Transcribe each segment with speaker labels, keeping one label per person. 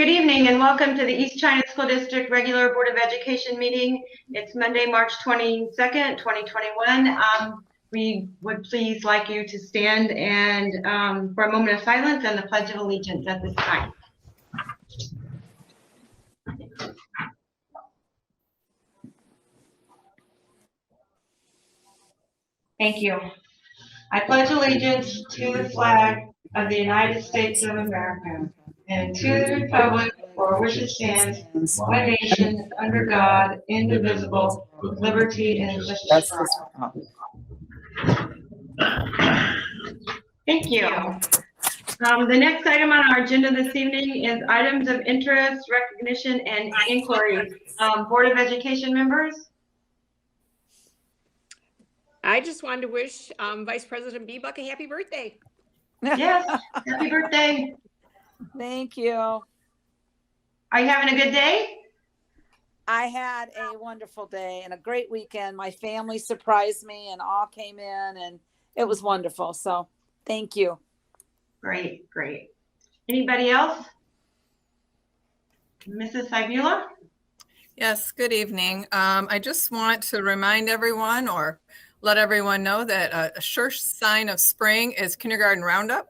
Speaker 1: Good evening and welcome to the East China School District Regular Board of Education meeting. It's Monday, March 22nd, 2021. We would please like you to stand and for a moment of silence and the Pledge of Allegiance at this time. Thank you. I pledge allegiance to the flag of the United States of America and to the republic for which it stands, one nation, under God, indivisible, with liberty and justice for all. Thank you. The next item on our agenda this evening is items of interest, recognition, and inquiries. Board of Education members?
Speaker 2: I just wanted to wish Vice President Bebuck a happy birthday.
Speaker 1: Yes, happy birthday.
Speaker 3: Thank you.
Speaker 1: Are you having a good day?
Speaker 3: I had a wonderful day and a great weekend. My family surprised me and all came in and it was wonderful. So thank you.
Speaker 1: Great, great. Anybody else? Mrs. Fibula?
Speaker 4: Yes, good evening. I just want to remind everyone or let everyone know that a sure sign of spring is kindergarten roundup.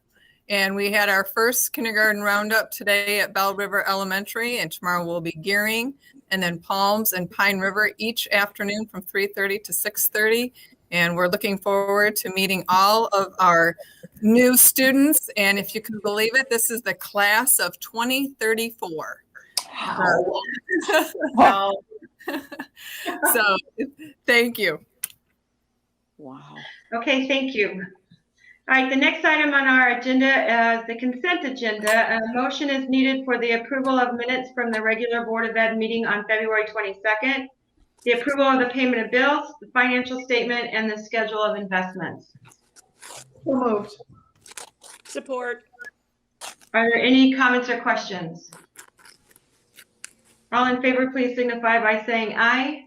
Speaker 4: And we had our first kindergarten roundup today at Bell River Elementary, and tomorrow we'll be Gearing and then Palms and Pine River each afternoon from 3:30 to 6:30. And we're looking forward to meeting all of our new students. And if you can believe it, this is the class of 2034.
Speaker 1: Wow.
Speaker 4: So thank you.
Speaker 3: Wow.
Speaker 1: Okay, thank you. All right, the next item on our agenda is the consent agenda. A motion is needed for the approval of minutes from the regular Board of Ed meeting on February 22nd, the approval of the payment of bills, the financial statement, and the schedule of investments.
Speaker 5: So moved.
Speaker 2: Support.
Speaker 1: Are there any comments or questions? All in favor, please signify by saying aye.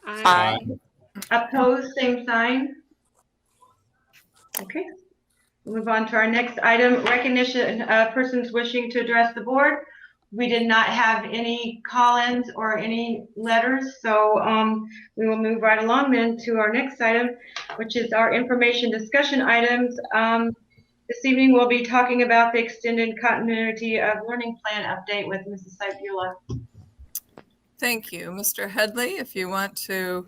Speaker 3: Aye.
Speaker 1: Opposed, same sign. Okay. We'll move on to our next item, recognition of persons wishing to address the board. We did not have any call-ins or any letters, so we will move right along then to our next item, which is our information discussion items. This evening we'll be talking about the extended continuity of learning plan update with Mrs. Saipula.
Speaker 4: Thank you. Mr. Headley, if you want to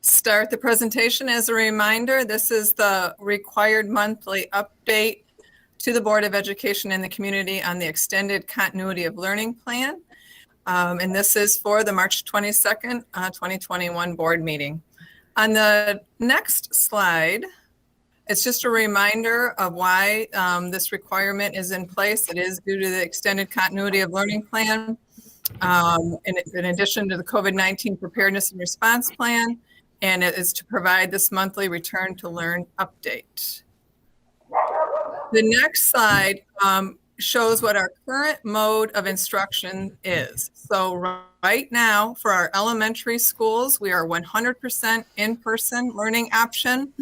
Speaker 4: start the presentation. As a reminder, this is the required monthly update to the Board of Education and the community on the extended continuity of learning plan. And this is for the March 22nd, 2021 board meeting. On the next slide, it's just a reminder of why this requirement is in place. It is due to the extended continuity of learning plan. In addition to the COVID-19 preparedness and response plan, and it is to provide this monthly return to learn update. The next slide shows what our current mode of instruction is. So right now for our elementary schools, we are 100% in-person learning option,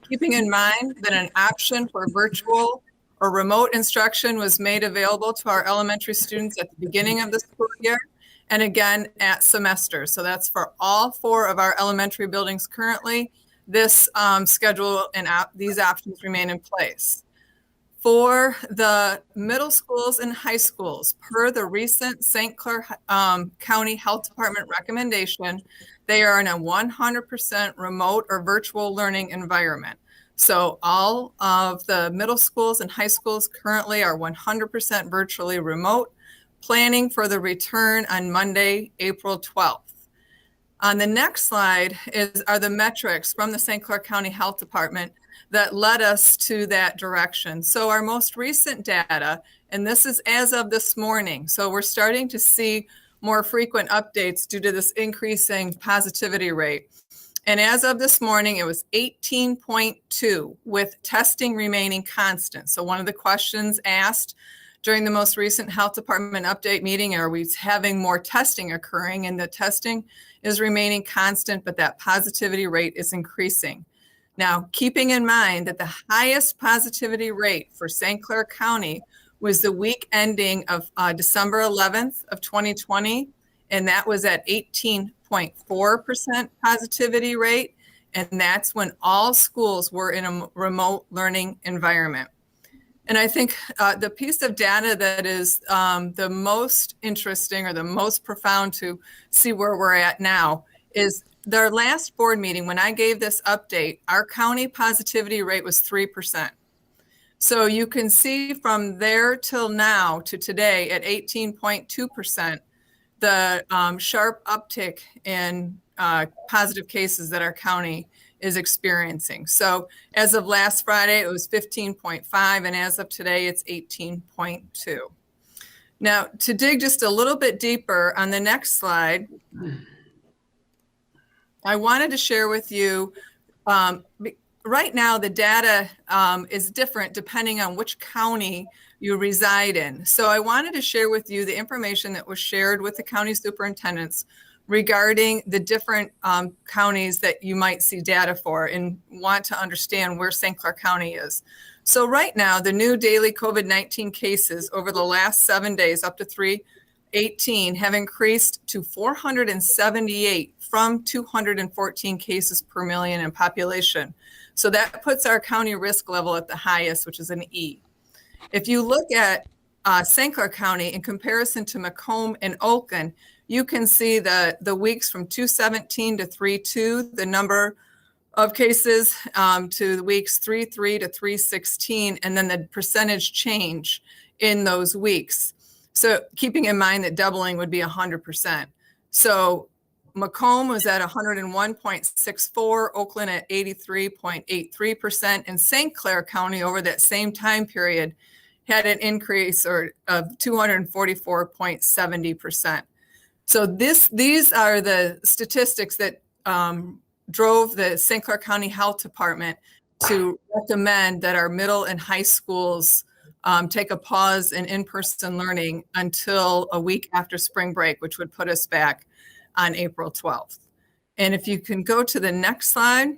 Speaker 4: keeping in mind that an option for virtual or remote instruction was made available to our elementary students at the beginning of the school year and again at semester. So that's for all 4 of our elementary buildings currently. This schedule and these options remain in place. For the middle schools and high schools, per the recent St. Clair County Health Department recommendation, they are in a 100% remote or virtual learning environment. So all of the middle schools and high schools currently are 100% virtually remote, planning for the return on Monday, April 12th. On the next slide are the metrics from the St. Clair County Health Department that led us to that direction. So our most recent data, and this is as of this morning, so we're starting to see more frequent updates due to this increasing positivity rate. And as of this morning, it was 18.2 with testing remaining constant. So one of the questions asked during the most recent health department update meeting, are we having more testing occurring? And the testing is remaining constant, but that positivity rate is increasing. Now, keeping in mind that the highest positivity rate for St. Clair County was the week ending of December 11th of 2020, and that was at 18.4% positivity rate, and that's when all schools were in a remote learning environment. And I think the piece of data that is the most interesting or the most profound to see where we're at now is their last board meeting. When I gave this update, our county positivity rate was 3%. So you can see from there till now to today at 18.2%, the sharp uptick in positive cases that our county is experiencing. So as of last Friday, it was 15.5, and as of today, it's 18.2. Now, to dig just a little bit deeper on the next slide, I wanted to share with you, right now the data is different depending on which county you reside in. So I wanted to share with you the information that was shared with the county superintendents regarding the different counties that you might see data for and want to understand where St. Clair County is. So right now, the new daily COVID-19 cases over the last 7 days up to 3/18 have increased to 478 from 214 cases per million in population. So that puts our county risk level at the highest, which is an E. If you look at St. Clair County in comparison to Macomb and Oakland, you can see the weeks from 217 to 3/2, the number of cases to the weeks 3/3 to 3/16, and then the percentage change in those weeks. So keeping in mind that doubling would be 100%. So Macomb was at 101.64, Oakland at 83.83%, and St. Clair County over that same time period had an increase of 244.70%. So these are the statistics that drove the St. Clair County Health Department to recommend that our middle and high schools take a pause in in-person learning until a week after spring break, which would put us back on April 12th. And if you can go to the next slide.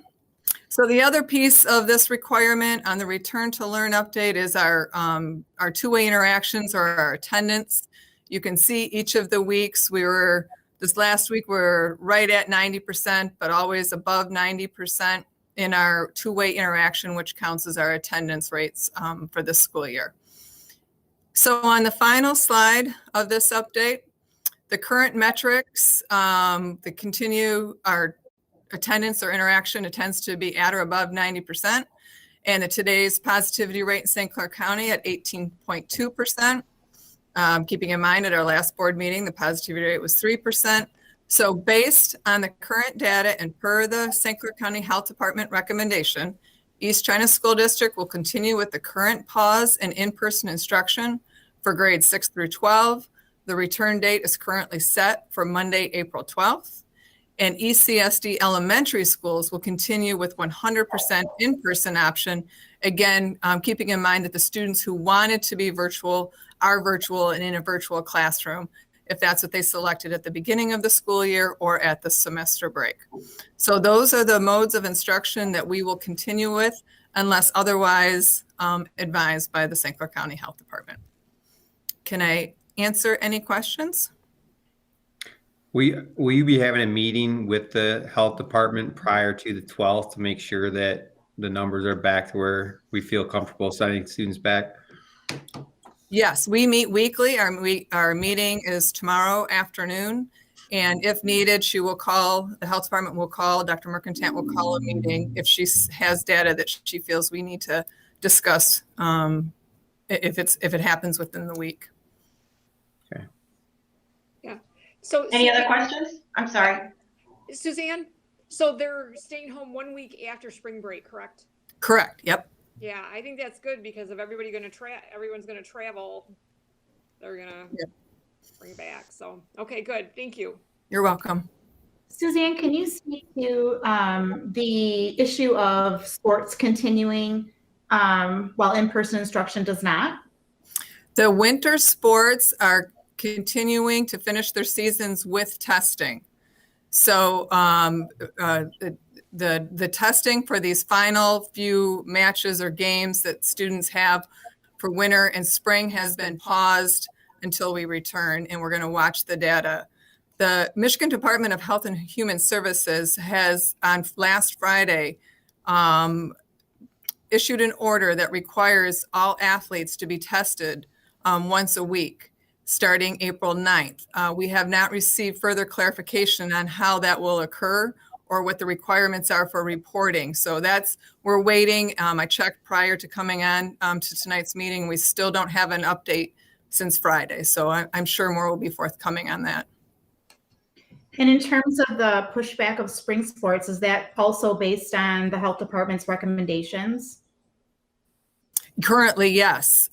Speaker 4: So the other piece of this requirement on the return to learn update is our two-way interactions or our attendance. You can see each of the weeks this last week we're right at 90%, but always above 90% in our two-way interaction, which counts as our attendance rates for this school year. So on the final slide of this update, the current metrics that continue our attendance or interaction tends to be at or above 90%. And today's positivity rate in St. Clair County at 18.2%. Keeping in mind at our last board meeting, the positivity rate was 3%. So based on the current data and per the St. Clair County Health Department recommendation, East China School District will continue with the current pause and in-person instruction for grades 6 through 12. The return date is currently set for Monday, April 12th. And ECSD elementary schools will continue with 100% in-person option. Again, keeping in mind that the students who wanted to be virtual are virtual and in a virtual classroom, if that's what they selected at the beginning of the school year or at the semester break. So those are the modes of instruction that we will continue with unless otherwise advised by the St. Clair County Health Department. Can I answer any questions?
Speaker 6: Will you be having a meeting with the health department prior to the 12th to make sure that the numbers are back to where we feel comfortable sending students back?
Speaker 4: Yes, we meet weekly. Our meeting is tomorrow afternoon. And if needed, the health department will call, Dr. Mercantant will call a meeting if she has data that she feels we need to discuss if it happens within the week.
Speaker 6: Okay.
Speaker 2: Yeah. So
Speaker 1: Any other questions? I'm sorry.
Speaker 2: Suzanne, so they're staying home 1 week after spring break, correct?
Speaker 4: Correct. Yep.
Speaker 2: Yeah, I think that's good because if everyone's going to travel, they're going to bring it back. So, okay, good. Thank you.
Speaker 4: You're welcome.
Speaker 5: Suzanne, can you speak to the issue of sports continuing while in-person instruction does not?
Speaker 4: The winter sports are continuing to finish their seasons with testing. So the testing for these final few matches or games that students have for winter and spring has been paused until we return, and we're going to watch the data. The Michigan Department of Health and Human Services has on last Friday issued an order that requires all athletes to be tested once a week starting April 9th. We have not received further clarification on how that will occur or what the requirements are for reporting. So we're waiting. I checked prior to coming on to tonight's meeting. We still don't have an update since Friday. So I'm sure more will be forthcoming on that.
Speaker 5: And in terms of the pushback of spring sports, is that also based on the health department's recommendations?
Speaker 4: Currently, yes.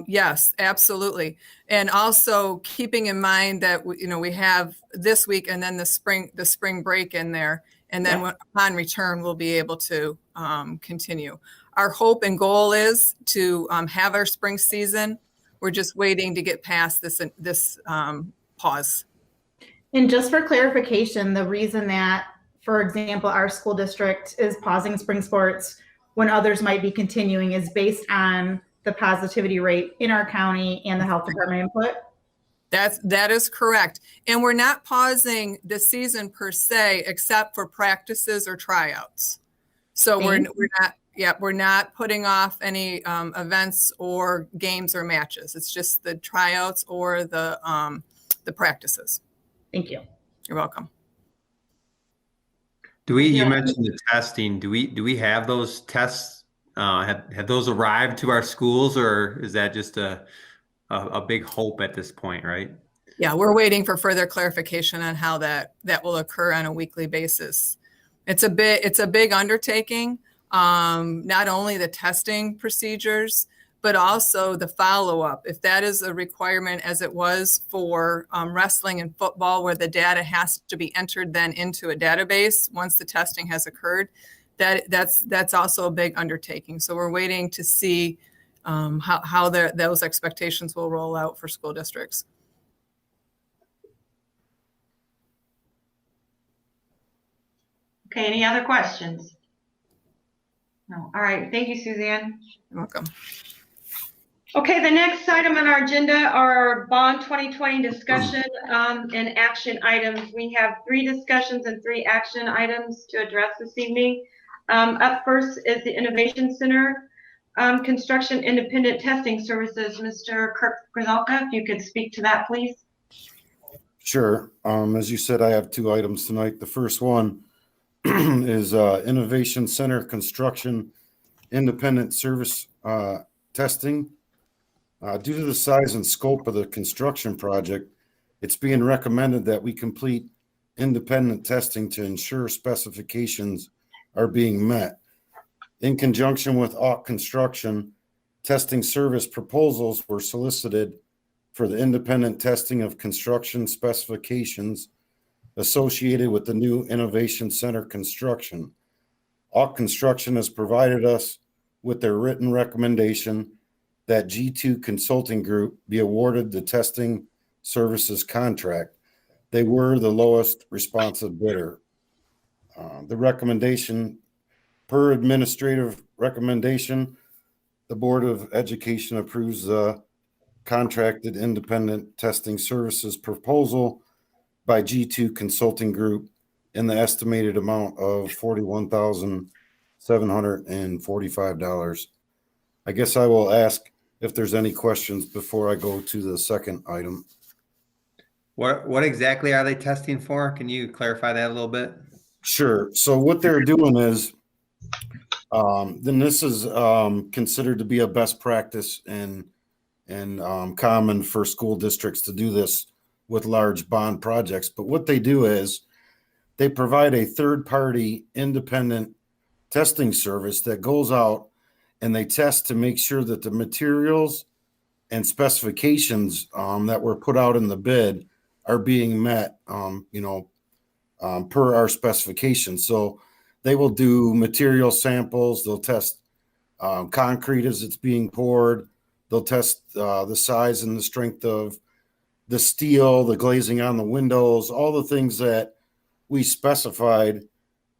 Speaker 4: Yes, absolutely. And also keeping in mind that, we have this week and then the spring break in there. And then upon return, we'll be able to continue. Our hope and goal is to have our spring season. We're just waiting to get past this pause.
Speaker 5: And just for clarification, the reason that, for example, our school district is pausing spring sports when others might be continuing is based on the positivity rate in our county and the health department input?
Speaker 4: That is correct. And we're not pausing the season per se, except for practices or tryouts. So we're not putting off any events or games or matches. It's just the tryouts or the practices.
Speaker 5: Thank you.
Speaker 4: You're welcome.
Speaker 6: You mentioned the testing. Do we have those tests? Have those arrived to our schools, or is that just a big hope at this point, right?
Speaker 4: Yeah, we're waiting for further clarification on how that will occur on a weekly basis. It's a big undertaking. Not only the testing procedures, but also the follow-up. If that is a requirement, as it was for wrestling and football, where the data has to be entered then into a database once the testing has occurred, that's also a big undertaking. So we're waiting to see how those expectations will roll out for school districts.
Speaker 1: Okay, any other questions? No. All right, thank you, Suzanne.
Speaker 4: You're welcome.
Speaker 1: Okay, the next item on our agenda are bond 2020 discussion and action items. We have 3 discussions and 3 action items to address this evening. Up first is the Innovation Center Construction Independent Testing Services. Mr. Kirk Grzalka, if you could speak to that, please.
Speaker 7: Sure. As you said, I have 2 items tonight. The first one is Innovation Center Construction Independent Service Testing. Due to the size and scope of the construction project, it's being recommended that we complete independent testing to ensure specifications are being met. In conjunction with AUK Construction, testing service proposals were solicited for the independent testing of construction specifications associated with the new Innovation Center construction. AUK Construction has provided us with their written recommendation that G2 Consulting Group be awarded the testing services contract. They were the lowest responsive bidder. The recommendation, per administrative recommendation, the Board of Education approves the contracted independent testing services proposal by G2 Consulting Group in the estimated amount of $41,745. I guess I will ask if there's any questions before I go to the second item.
Speaker 6: What exactly are they testing for? Can you clarify that a little bit?
Speaker 7: Sure. So what they're doing is, then this is considered to be a best practice and common for school districts to do this with large bond projects. But what they do is they provide a third-party independent testing service that goes out and they test to make sure that the materials and specifications that were put out in the bid are being met, per our specifications. So they will do material samples. They'll test concrete as it's being poured. They'll test the size and the strength of the steel, the glazing on the windows, all the things that we specified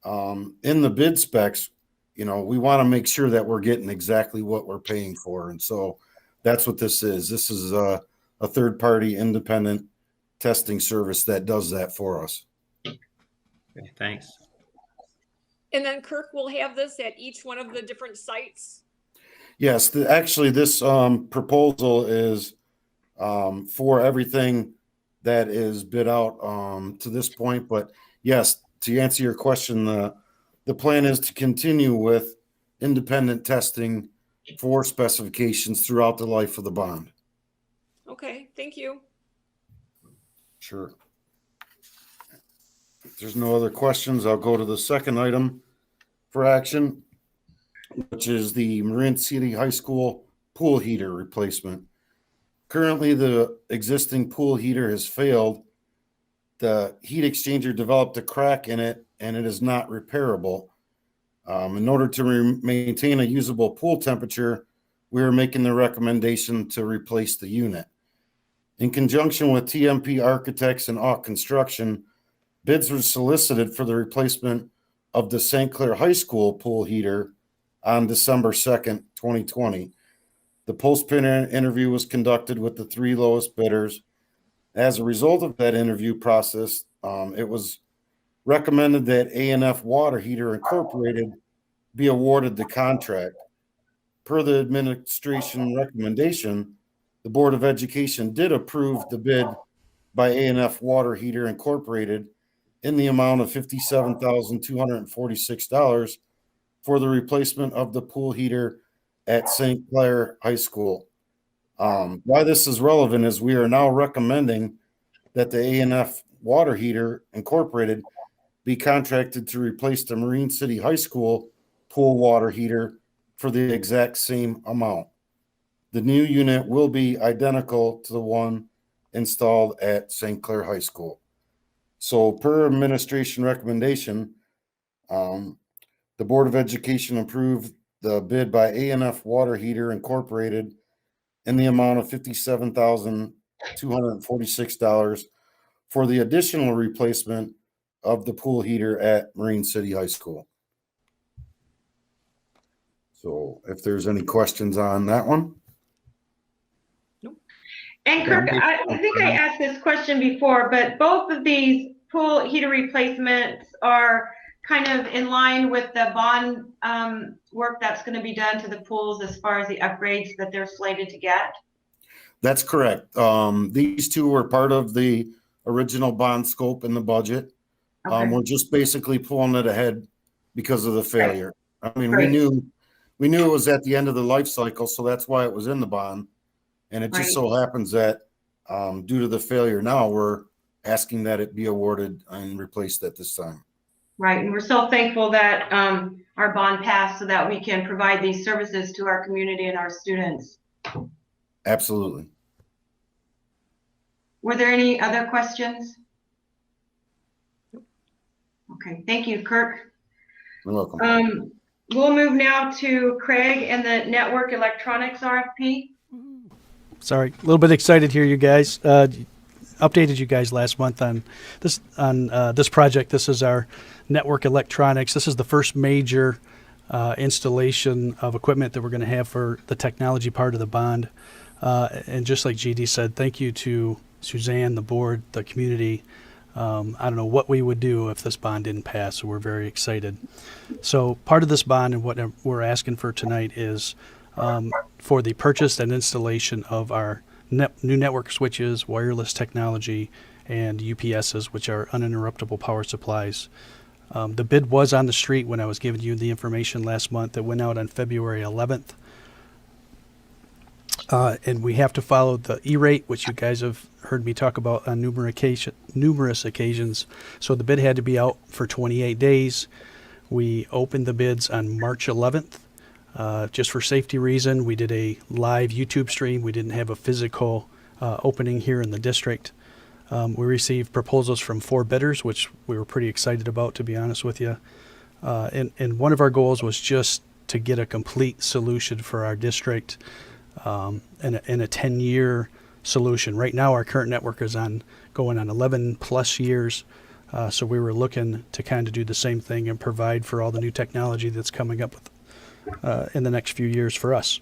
Speaker 7: in the bid specs. We want to make sure that we're getting exactly what we're paying for. And so That's what this is. This is a third-party independent testing service that does that for us.
Speaker 6: Okay, thanks.
Speaker 2: And then Kirk will have this at each one of the different sites.
Speaker 7: Yes, actually, this proposal is for everything that is bid out to this point. But yes, to answer your question, the plan is to continue with independent testing for specifications throughout the life of the bond.
Speaker 2: Okay, thank you.
Speaker 7: Sure. If there's no other questions, I'll go to the second item for action, which is the Marin City High School pool heater replacement. Currently, the existing pool heater has failed. The heat exchanger developed a crack in it, and it is not repairable. In order to maintain a usable pool temperature, we are making the recommendation to replace the unit. In conjunction with TMP Architects and Auk Construction, bids were solicited for the replacement of the St. Clair High School pool heater on December 2nd, 2020. The post-bid interview was conducted with the 3 lowest bidders. As a result of that interview process, it was recommended that A&F Water Heater Incorporated be awarded the contract. Per the administration recommendation, the Board of Education did approve the bid by A&F Water Heater Incorporated in the amount of $57,246 for the replacement of the pool heater at St. Clair High School. Why this is relevant is we are now recommending that the A&F Water Heater Incorporated be contracted to replace the Marine City High School pool water heater for the exact same amount. The new unit will be identical to the one installed at St. Clair High School. So per administration recommendation, the Board of Education approved the bid by A&F Water Heater Incorporated in the amount of $57,246 for the additional replacement of the pool heater at Marine City High School. So if there's any questions on that one.
Speaker 1: And Kirk, I think I asked this question before, but both of these pool heater replacements are kind of in line with the bond work that's going to be done to the pools as far as the upgrades that they're slated to get?
Speaker 7: That's correct. These two were part of the original bond scope in the budget.
Speaker 1: Okay.
Speaker 7: We're just basically pulling it ahead because of the failure. I mean,
Speaker 1: Right.
Speaker 7: we knew it was at the end of the life cycle, so that's why it was in the bond. And it just so happens that due to the failure now, we're asking that it be awarded and replaced at this time.
Speaker 1: Right, and we're so thankful that our bond passed so that we can provide these services to our community and our students.
Speaker 7: Absolutely.
Speaker 1: Were there any other questions? Okay, thank you, Kirk.
Speaker 7: You're welcome.
Speaker 1: We'll move now to Craig and the network electronics RFP.
Speaker 8: Sorry, a little bit excited here, you guys. Updated you guys last month on this project. This is our network electronics. This is the first major installation of equipment that we're going to have for the technology part of the bond. And just like GD said, thank you to Suzanne, the board, the community. I don't know what we would do if this bond didn't pass, so we're very excited. So part of this bond and what we're asking for tonight is for the purchase and installation of our new network switches, wireless technology, and UPSs, which are uninterruptible power supplies. The bid was on the street when I was giving you the information last month. It went out on February 11th. And we have to follow the E-rate, which you guys have heard me talk about on numerous occasions. So the bid had to be out for 28 days. We opened the bids on March 11th. Just for safety reason, we did a live YouTube stream. We didn't have a physical opening here in the district. We received proposals from 4 bidders, which we were pretty excited about, to be honest with you. And one of our goals was just to get a complete solution for our district and a 10-year solution. Right now, our current network is going on 11 plus years. So we were looking to kind of do the same thing and provide for all the new technology that's coming up with in the next few years for us.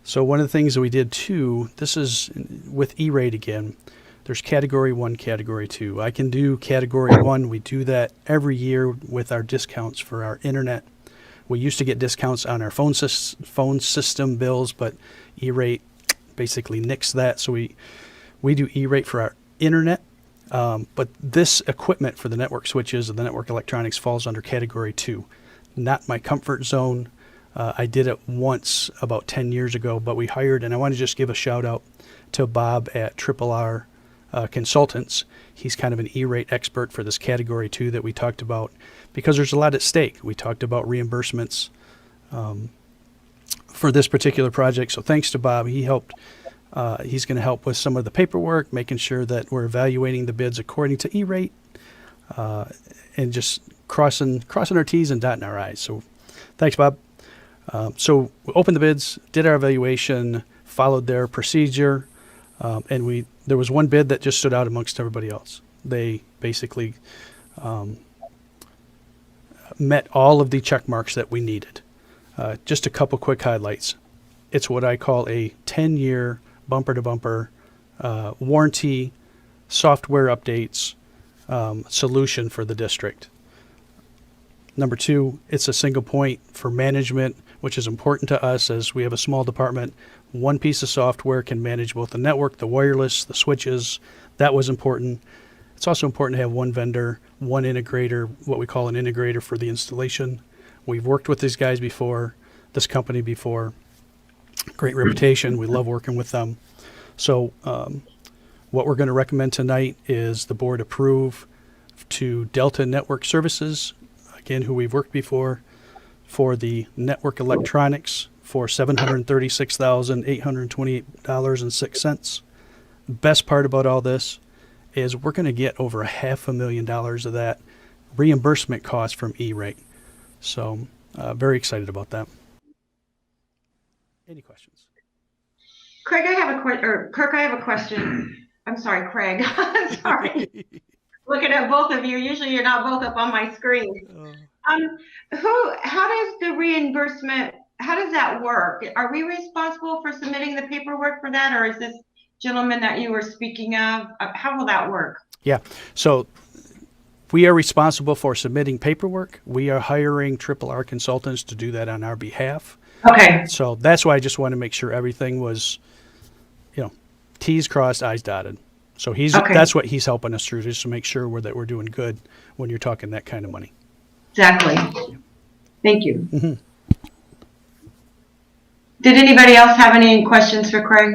Speaker 8: So one of the things that we did too, this is with E-rate again, there's category 1, category 2. I can do category 1. We do that every year with our discounts for our internet. We used to get discounts on our phone system bills, but E-rate basically nixed that. So we do E-rate for our internet. But this equipment for the network switches and the network electronics falls under category 2. Not my comfort zone. I did it once about 10 years ago, but we hired, and I want to just give a shout out to Bob at Triple R Consultants. He's kind of an E-rate expert for this category 2 that we talked about, because there's a lot at stake. We talked about reimbursements for this particular project. So thanks to Bob, he helped. He's going to help with some of the paperwork, making sure that we're evaluating the bids according to E-rate, and just crossing our T's and dotting our I's. So thanks, Bob. So we opened the bids, did our evaluation, followed their procedure, and there was one bid that just stood out amongst everybody else. They basically met all of the check marks that we needed. Just a couple quick highlights. It's what I call a 10-year bumper-to-bumper warranty, software updates solution for the district. Number 2, it's a single point for management, which is important to us as we have a small department. One piece of software can manage both the network, the wireless, the switches. That was important. It's also important to have one vendor, one integrator, what we call an integrator for the installation. We've worked with these guys before, this company before. Great reputation. We love working with them. So what we're going to recommend tonight is the board approve to Delta Network Services, again, who we've worked before, for the network electronics for $736,828.06. The best part about all this is we're going to get over $500,000 of that reimbursement cost from E-rate. So very excited about that. Any questions?
Speaker 1: Craig, I have a Kirk, I have a question. I'm sorry, Craig. Sorry. Looking at both of you. Usually you're not both up on my screen. How does the reimbursement, how does that work? Are we responsible for submitting the paperwork for that, or is this gentleman that you were speaking of? How will that work?
Speaker 8: Yeah. So we are responsible for submitting paperwork. We are hiring Triple R Consultants to do that on our behalf.
Speaker 1: Okay.
Speaker 8: So that's why I just want to make sure everything was, T's crossed, I's dotted. So that's what he's helping us through, just to make sure that we're doing good when you're talking that kind of money.
Speaker 1: Exactly. Thank you.
Speaker 8: Mm-hmm.
Speaker 1: Did anybody else have any questions for Craig?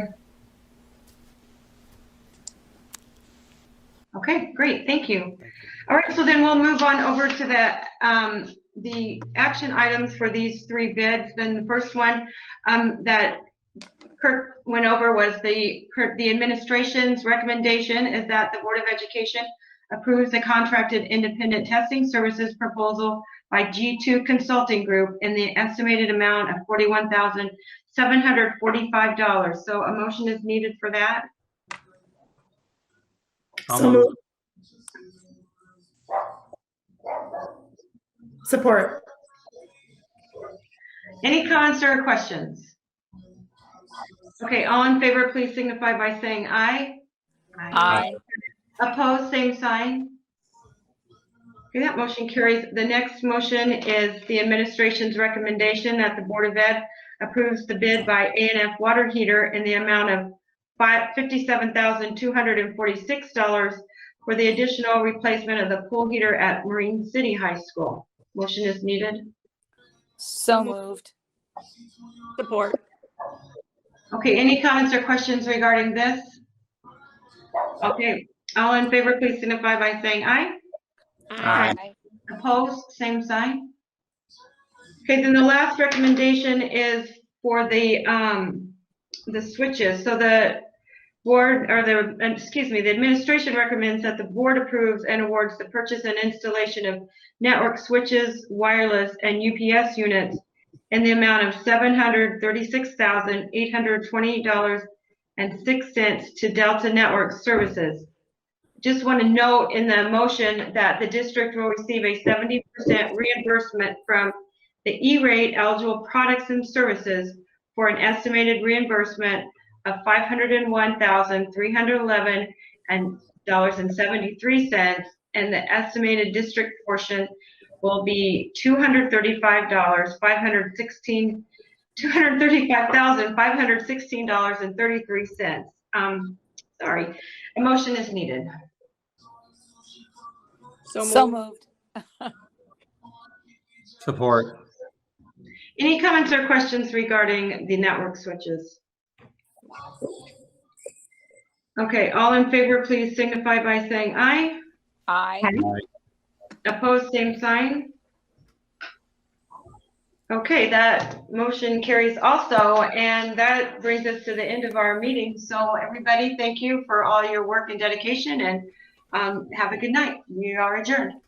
Speaker 1: Okay, great. Thank you. All right, so then we'll move on over to the action items for these 3 bids. Then the first one that Kirk went over was the administration's recommendation is that the Board of Education approves the contracted independent testing services proposal by G2 Consulting Group in the estimated amount of $41,745. So a motion is needed for that.
Speaker 5: Support.
Speaker 1: Any comments or questions? Okay, all in favor, please signify by saying aye.
Speaker 3: Aye.
Speaker 1: Opposed, same sign. Okay, that motion carries. The next motion is the administration's recommendation that the Board of Ed approves the bid by A&F Water Heater in the amount of $57,246 for the additional replacement of the pool heater at Marin City High School. Motion is needed.
Speaker 3: So moved.
Speaker 2: Support.
Speaker 1: Okay, any comments or questions regarding this? Okay, all in favor, please signify by saying aye.
Speaker 3: Aye.
Speaker 1: Opposed, same sign. Okay, then the last recommendation is for the switches. So the board, or the administration recommends that the board approves and awards the purchase and installation of network switches, wireless, and UPS units in the amount of $736,820.06 to Delta Network Services. Just want to note in the motion that the district will receive a 70% reimbursement from the E-rate eligible products and services for an estimated reimbursement of $501,311.73, and the estimated district portion will be $235,516.33. Sorry, a motion is needed.
Speaker 3: So moved.
Speaker 6: Support.
Speaker 1: Any comments or questions regarding the network switches? Okay, all in favor, please signify by saying aye.
Speaker 3: Aye.
Speaker 1: Opposed, same sign. Okay, that motion carries also, and that brings us to the end of our meeting. So everybody, thank you for all your work and dedication, and have a good night. We are adjourned.